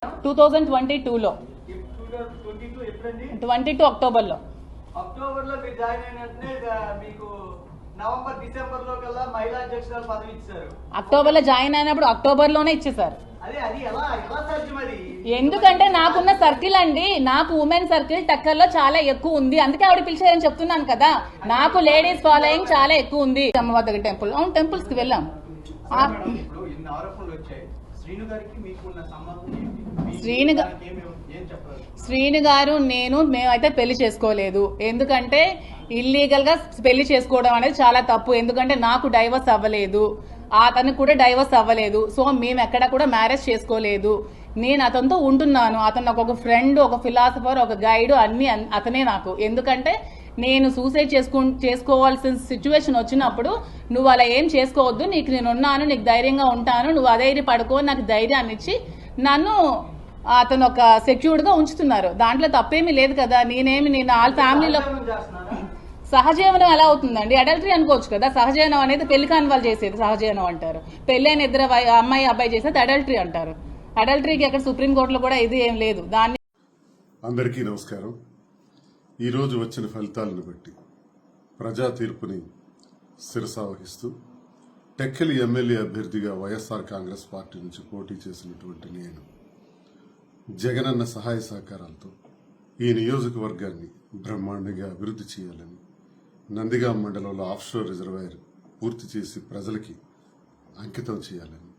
2022లో 22 అక్టోబర్లో మీరు జాయిన్ అయినట్టే మీకు నవంబర్ డిసెంబర్ లో కల్లా మహిళా అధ్యక్షురాలు పదవి ఇచ్చారు. అక్టోబర్లో జాయిన్ అయినప్పుడు అక్టోబర్లోనే ఇచ్చేసారు. అది ఎలా సాధ్యం? అది ఎందుకంటే నాకున్న సర్కిల్ అండి, నాకు ఉమెన్ సర్కిల్ టక్కర్లో చాలా ఎక్కువ ఉంది. అందుకే ఆవిడ పిలిచారని చెప్తున్నాను కదా. నాకు లేడీస్ ఫాలోయింగ్ చాలా ఎక్కువ ఉంది. అమ్మవారి టెంపుల్, అవును, టెంపుల్స్ కి వెళ్ళాం. శ్రీను గారు మేమైతే పెళ్లి చేసుకోలేదు. ఎందుకంటే ఇల్లీగల్ గా పెళ్లి చేసుకోవడం అనేది చాలా తప్పు. ఎందుకంటే నాకు డైవర్స్ అవ్వలేదు, అతనికి కూడా డైవర్స్ అవ్వలేదు. సో మేము ఎక్కడ కూడా మ్యారేజ్ చేసుకోలేదు. నేను అతనితో ఉంటున్నాను. అతను ఒక ఫ్రెండ్, ఒక ఫిలాసఫర్, ఒక గైడ్, అన్ని అతనే నాకు. ఎందుకంటే నేను సూసైడ్ చేసుకోవాల్సిన సిచ్యువేషన్ వచ్చినప్పుడు నువ్వు అలా ఏం చేసుకోవద్దు, నీకు నేను ఉన్నాను, నీకు ధైర్యంగా ఉంటాను, నువ్వు అధైర్య పడుకో, నాకు ధైర్యాన్ని ఇచ్చి నన్ను అతను ఒక సెక్యూర్డ్ గా ఉంచుతున్నారు. దాంట్లో తప్పేమీ లేదు కదా. నేను వాళ్ళ ఫ్యామిలీలో సహజీవనం ఎలా అవుతుందండి? అడల్టరీ అనుకోవచ్చు కదా. సహజీవనం అనేది పెళ్లి కాని వాళ్ళు చేసేది సహజీవనం అంటారు. పెళ్ళైన ఇద్దరు అమ్మాయి అబ్బాయి చేసేది అడల్టరీ అంటారు. అడల్టరీకి అక్కడ సుప్రీంకోర్టులో కూడా ఇది ఏం లేదు. దాన్ని అందరికీ నమస్కారం. ఈరోజు వచ్చిన ఫలితాలను బట్టి ప్రజా తీర్పుని శిరసావహిస్తూ టెక్కలి ఎమ్మెల్యే అభ్యర్థిగా వైఎస్ఆర్ కాంగ్రెస్ పార్టీ నుంచి పోటీ చేసినటువంటి నేను జగనన్న సహాయ సహకారాలతో ఈ నియోజకవర్గాన్ని బ్రహ్మాండంగా అభివృద్ధి చేయాలని, నందిగాం మండలంలో ఆఫ్షోర్ రిజర్వాయర్ పూర్తి చేసి ప్రజలకి అంకితం చేయాలని,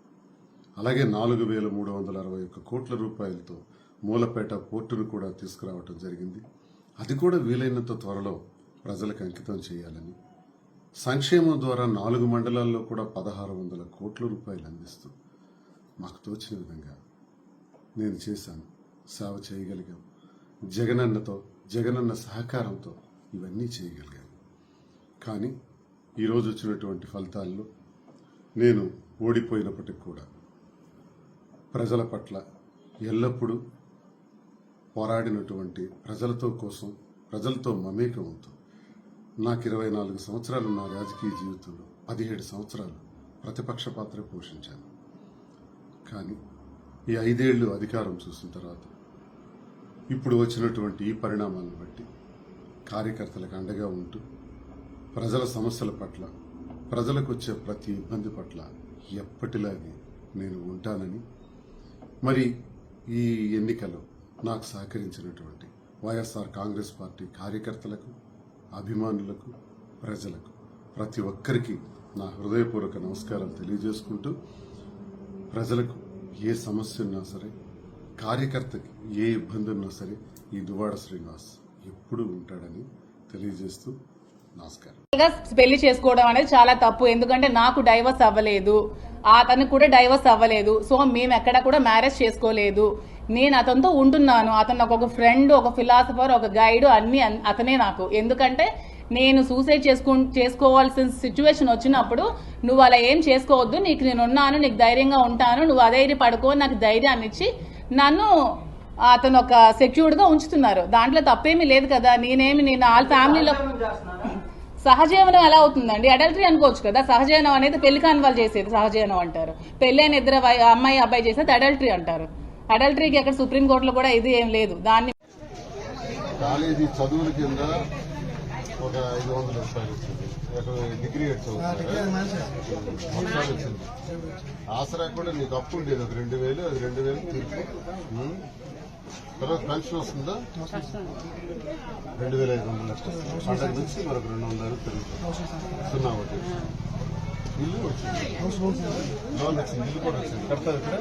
అలాగే 4,361 కోట్ల రూపాయలతో మూలపేట పోర్టును కూడా తీసుకురావడం జరిగింది. అది కూడా వీలైనంత త్వరలో ప్రజలకు అంకితం చేయాలని, సంక్షేమం ద్వారా 4 మండలాల్లో కూడా 1,600 కోట్ల రూపాయలు అందిస్తూ మాకు తోచిన విధంగా నేను చేశాను. సేవ చేయగలిగాం. జగనన్న సహకారంతో ఇవన్నీ చేయగలిగాను. కానీ ఈరోజు వచ్చినటువంటి ఫలితాల్లో నేను ఓడిపోయినప్పటికీ కూడా ప్రజల పట్ల ఎల్లప్పుడూ పోరాడినటువంటి ప్రజలతో మమేకం అవుతూ నాకు 24 సంవత్సరాలు నా రాజకీయ జీవితంలో 17 సంవత్సరాలు ప్రతిపక్ష పాత్ర పోషించాను. కానీ ఈ 5 ఏళ్లు అధికారం చూసిన తర్వాత ఇప్పుడు వచ్చినటువంటి ఈ పరిణామాలను బట్టి కార్యకర్తలకు అండగా ఉంటూ ప్రజల సమస్యల పట్ల, ప్రజలకు వచ్చే ప్రతి ఇబ్బంది పట్ల ఎప్పటిలాగే నేను ఉంటానని, మరి ఈ ఎన్నికలో నాకు సహకరించినటువంటి వైఎస్ఆర్ కాంగ్రెస్ పార్టీ కార్యకర్తలకు, అభిమానులకు, ప్రజలకు, ప్రతి ఒక్కరికి నా హృదయపూర్వక నమస్కారాలు తెలియజేసుకుంటూ, ప్రజలకు ఏ సమస్య ఉన్నా సరే, కార్యకర్తకి ఏ ఇబ్బంది ఉన్నా సరే ఈ దువ్వాడ శ్రీనివాస్ ఎప్పుడూ ఉంటాడని తెలియజేస్తూ నమస్కారం. పెళ్లి చేసుకోవడం అనేది చాలా తప్పు. ఎందుకంటే నాకు డైవర్స్ అవ్వలేదు, అతనికి కూడా డైవర్స్ అవ్వలేదు. సో మేము ఎక్కడ కూడా మ్యారేజ్ చేసుకోలేదు. నేను అతనితో ఉంటున్నాను. అతను ఒక ఫ్రెండ్, ఒక ఫిలాసఫర్, ఒక గైడ్, అన్ని అతనే నాకు. ఎందుకంటే నేను సూసైడ్ చేసుకోవాల్సిన సిచ్యువేషన్ వచ్చినప్పుడు నువ్వు అలా ఏం చేసుకోవద్దు, నీకు నేను ఉన్నాను, నీకు ధైర్యంగా ఉంటాను, నువ్వు అధైర్య పడుకో, నాకు ధైర్యాన్ని ఇచ్చి నన్ను అతను ఒక సెక్యూర్డ్ గా ఉంచుతున్నారు. దాంట్లో తప్పేమీ లేదు కదా. నేను వాళ్ళ ఫ్యామిలీలో సహజీవనం ఎలా అవుతుందండి? అడల్టరీ అనుకోవచ్చు కదా. సహజీవనం అనేది పెళ్లి కాని వాళ్ళు చేసేది సహజీవనం అంటారు. పెళ్ళైన ఇద్దరు అమ్మాయి అబ్బాయి చేసేది అడల్టరీ అంటారు. అడల్టరీకి అక్కడ సుప్రీంకోర్టులో కూడా ఇది ఏం లేదు. దాన్ని కాలేజీ చదువుల కింద ఒక 500 రూపాయలు వచ్చింది. డిగ్రీ వచ్చింది. ఆసరా కూడా నీకు అప్పు ఉండేది ఒక 2,000, అది 2,000 తీర్పు. తర్వాత పెన్షన్ వస్తుందా? 2,500 పండగ నుంచి మరొక 200 పెరుగుతుంది. 0 ఒకటి ఇల్లు వచ్చింది, లోన్ వచ్చింది, ఇల్లు కూడా వచ్చింది. కడతారు ఇక్కడ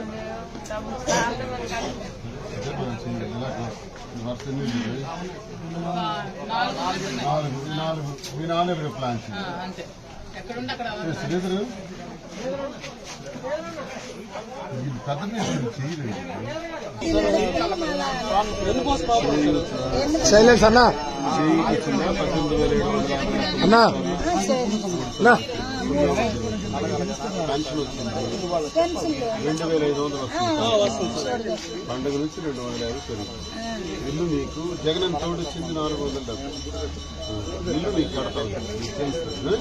మీ 4 ప్లాన్ శ్రీధరు పెద్ద చేయలేదు. శైలేష్ అన్నా, 18,700 అన్నా పెన్షన్ వచ్చింది. 2,500 వస్తుంది. పండుగ నుంచి 250 పెరుగుతుంది. ఇల్లు నీకు జగన్ తోడు వచ్చింది 470. ఇల్లు నీకు కడతావు, తెలుస్తుంది.